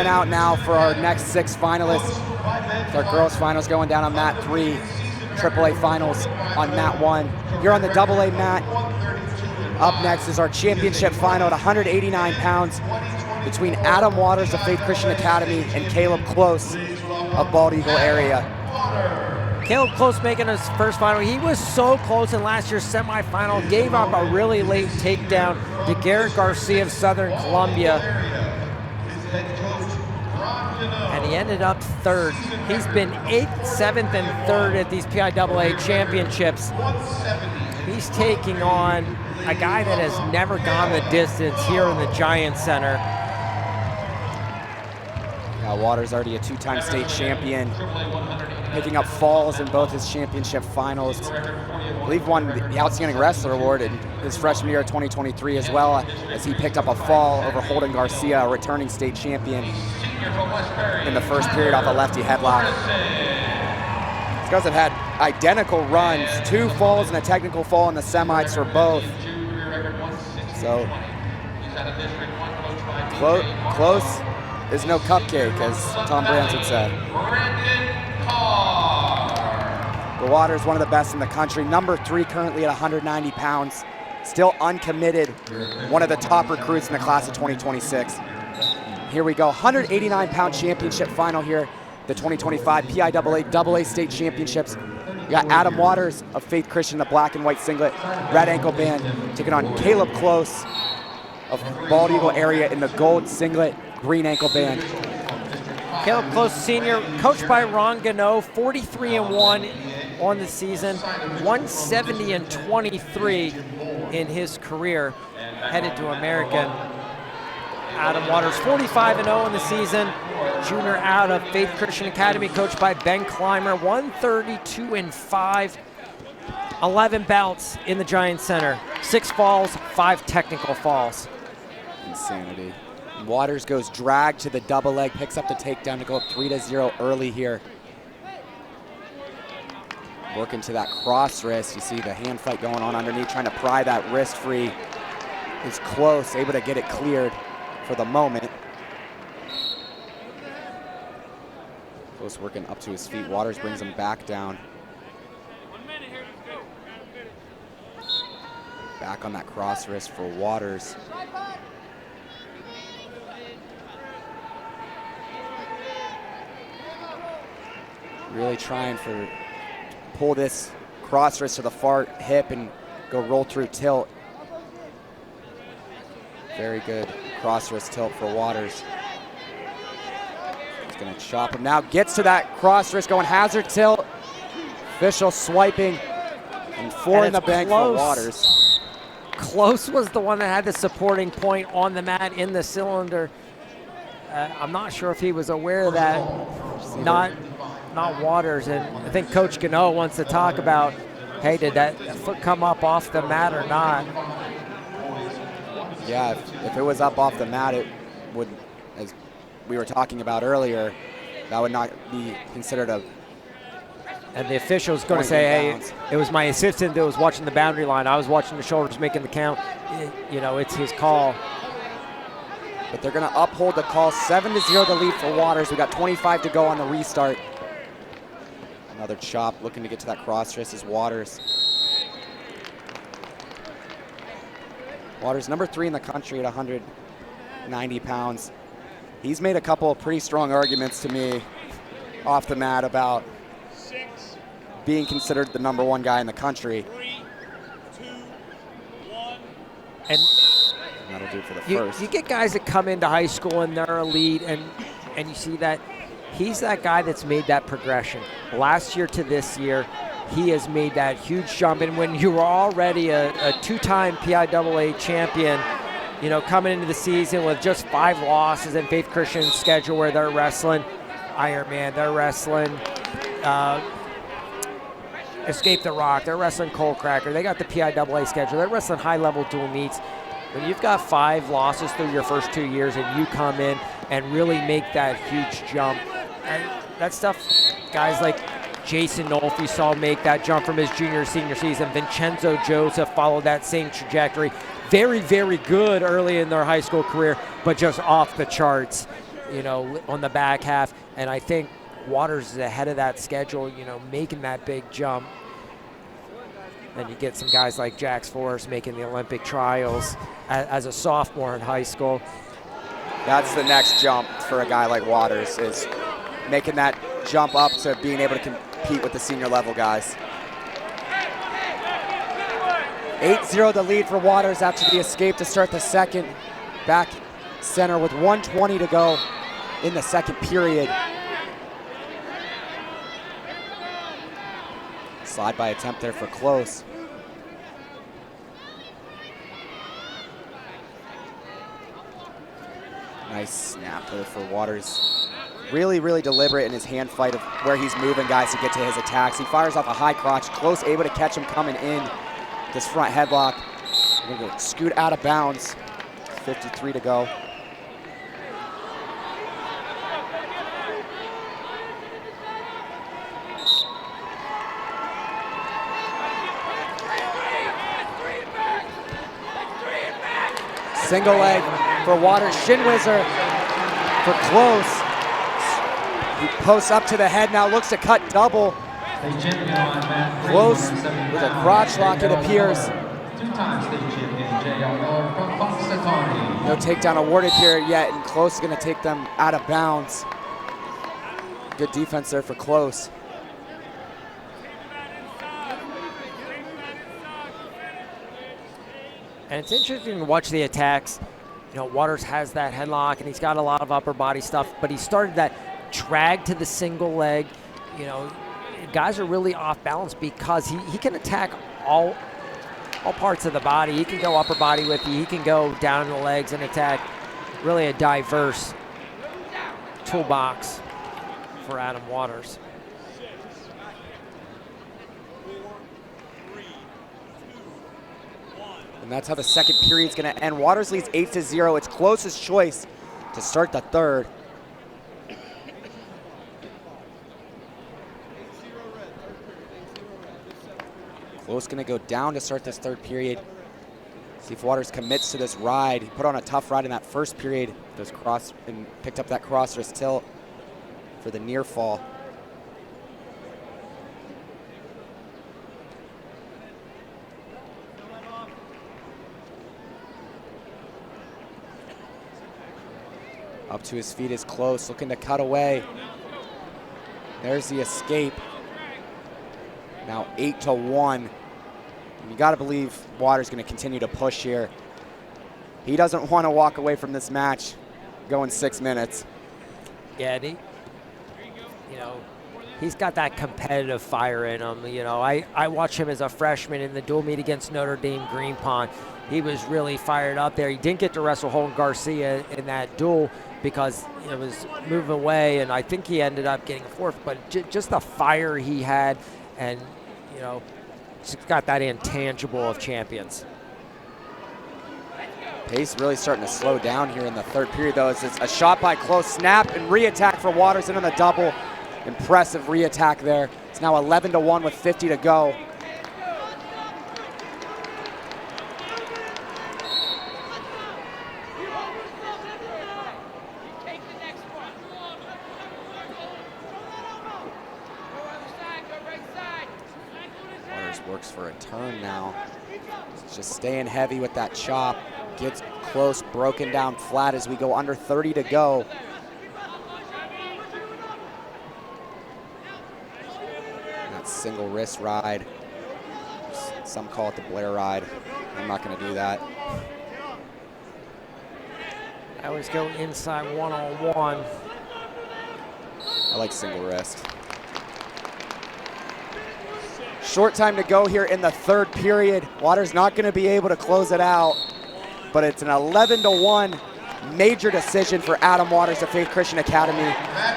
Out now for our next 6 finalists. Our girls finals going down on mat 3, AAA finals on mat 1. Here on the AA mat, up next is our championship final at 189 pounds between Adam Waters of Faith Christian Academy and Caleb Close of Bald Eagle area. Caleb Close making his first final. He was so close in last year's semifinal, gave up a really late takedown to Garrett Garcia of Southern Columbia. And he ended up 3rd. He's been 8th, 7th, and 3rd at these PIAA championships. He's taking on a guy that has never gone the distance here in the Giant Center. Waters already a 2-time state champion, picking up falls in both his championship finals. I believe won the Outstanding Wrestler Award in his freshman year of 2023 as well, as he picked up a fall over Holden Garcia, a returning state champion, in the first period off a lefty headlock. These guys have had identical runs, 2 falls and a technical fall in the semis for both. So close is no cupcake, as Tom Brands would say. The Waters, one of the best in the country, number 3 currently at 190 pounds, still uncommitted, one of the top recruits in the class of 2026. Here we go, 189-pound championship final here, the 2025 PIAA AA state championships. You got Adam Waters of Faith Christian, the black and white singlet, red ankle band, taking on Caleb Close of Bald Eagle area in the gold singlet, green ankle band. Caleb Close, senior, coached by Ron Gano, 43-1 on the season, 170-23 in his career, headed to American. Adam Waters, 45-0 in the season, junior out of Faith Christian Academy, coached by Ben Clymer, 132-5, 11 bouts in the Giant Center, 6 falls, 5 technical falls. Insanity. Waters goes drag to the double leg, picks up the takedown to go up 3-0 early here. Working to that cross wrist. You see the hand fight going on underneath, trying to pry that wrist free. Is Close, able to get it cleared for the moment. Close working up to his feet. Waters brings him back down. Back on that cross wrist for Waters. Really trying to pull this cross wrist to the far hip and go roll through tilt. Very good cross wrist tilt for Waters. He's gonna chop him now, gets to that cross wrist, going hazard tilt. Official swiping and 4 in the bank for Waters. Close was the one that had the supporting point on the mat in the cylinder. I'm not sure if he was aware of that. Not Waters, and I think Coach Gano wants to talk about, hey, did that foot come up off the mat or not? Yeah, if it was up off the mat, it would, as we were talking about earlier, that would not be considered a. And the official's going to say, hey, it was my assistant that was watching the boundary line. I was watching the shoulders, making the count. You know, it's his call. But they're going to uphold the call. 7-0 the lead for Waters. We got 25 to go on the restart. Another chop, looking to get to that cross wrist is Waters. Waters, number 3 in the country at 190 pounds. He's made a couple of pretty strong arguments to me off the mat about being considered the number 1 guy in the country. 3, 2, 1. And that'll do for the first. You get guys that come into high school and they're elite, and you see that he's that guy that's made that progression. Last year to this year, he has made that huge jump. And when you were already a 2-time PIAA champion, you know, coming into the season with just 5 losses in Faith Christian's schedule where they're wrestling Ironman, they're wrestling Escape the Rock, they're wrestling Cold Cracker, they got the PIAA schedule, they're wrestling high-level dual meets. When you've got 5 losses through your first 2 years and you come in and really make that huge jump, and that stuff, guys like Jason Nolf, you saw make that jump from his junior senior season. Vincenzo Joseph followed that same trajectory. Very, very good early in their high school career, but just off the charts. you know, on the back half. And I think Waters is ahead of that schedule, you know, making that big jump. Then you get some guys like Jax Forrest making the Olympic trials as a sophomore in high school. That's the next jump for a guy like Waters, is making that jump up to being able to compete with the senior level guys. 8-0 the lead for Waters after the escape to start the second. Back center with 1:20 to go in the second period. Slide by attempt there for Close. Nice snap there for Waters. Really, really deliberate in his hand fight of where he's moving guys to get to his attacks. He fires off a high crotch. Close able to catch him coming in. This front headlock. We're going to scoot out of bounds. 53 to go. Single leg for Waters. Shin whizzer for Close. He posts up to the head now, looks to cut double. Close with a crotch lock, it appears. No takedown awarded here yet, and Close is going to take them out of bounds. Good defense there for Close. And it's interesting to watch the attacks. You know, Waters has that headlock, and he's got a lot of upper body stuff, but he started that drag to the single leg. You know, guys are really off balance because he can attack all parts of the body. He can go upper body with you. He can go down the legs and attack. Really a diverse toolbox for Adam Waters. And that's how the second period's going to end. Waters leads 8-0. It's Close's choice to start the third. Close going to go down to start this third period. See if Waters commits to this ride. He put on a tough ride in that first period. Does cross and picked up that cross wrist tilt for the near fall. Up to his feet is Close, looking to cut away. There's the escape. Now 8-1. You got to believe Waters going to continue to push here. He doesn't want to walk away from this match going 6 minutes. Yeah, and you know, he's got that competitive fire in him. You know, I watched him as a freshman in the dual meet against Notre Dame Green Pond. He was really fired up there. He didn't get to wrestle Holden Garcia in that duel because it was moving away, and I think he ended up getting a fourth, but just the fire he had, and, you know, just got that intangible of champions. Pace really starting to slow down here in the third period, though. It's a shot by Close, snap and re-attack for Waters, and on the double. Impressive re-attack there. It's now 11-1 with 50 to go. Works for a turn now. Just staying heavy with that chop. Gets Close, broken down flat as we go under 30 to go. That single wrist ride. Some call it the Blair ride. I'm not going to do that. I always go inside one-on-one. I like single wrist. Short time to go here in the third period. Waters not going to be able to close it out, but it's an 11-1 major decision for Adam Waters of Faith Christian Academy.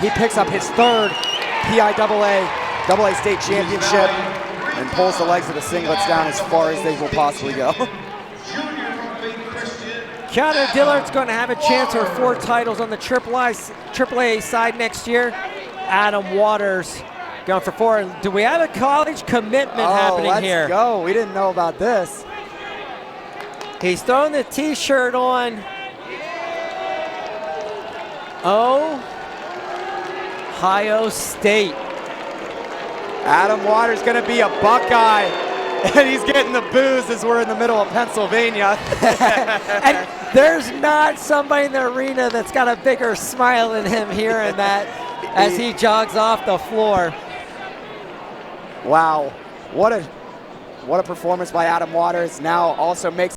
He picks up his third PIAA state championship and pulls the legs of the singlets down as far as they will possibly go. Keanu Dillard's going to have a chance for 4 titles on the AAA side next year. Adam Waters going for 4. Do we have a college commitment happening here? Let's go. We didn't know about this. He's throwing the t-shirt on. Ohio State. Adam Waters going to be a Buckeye, and he's getting the boos as we're in the middle of Pennsylvania. And there's not somebody in the arena that's got a bigger smile than him hearing that as he jogs off the floor. Wow, what a performance by Adam Waters. Now also makes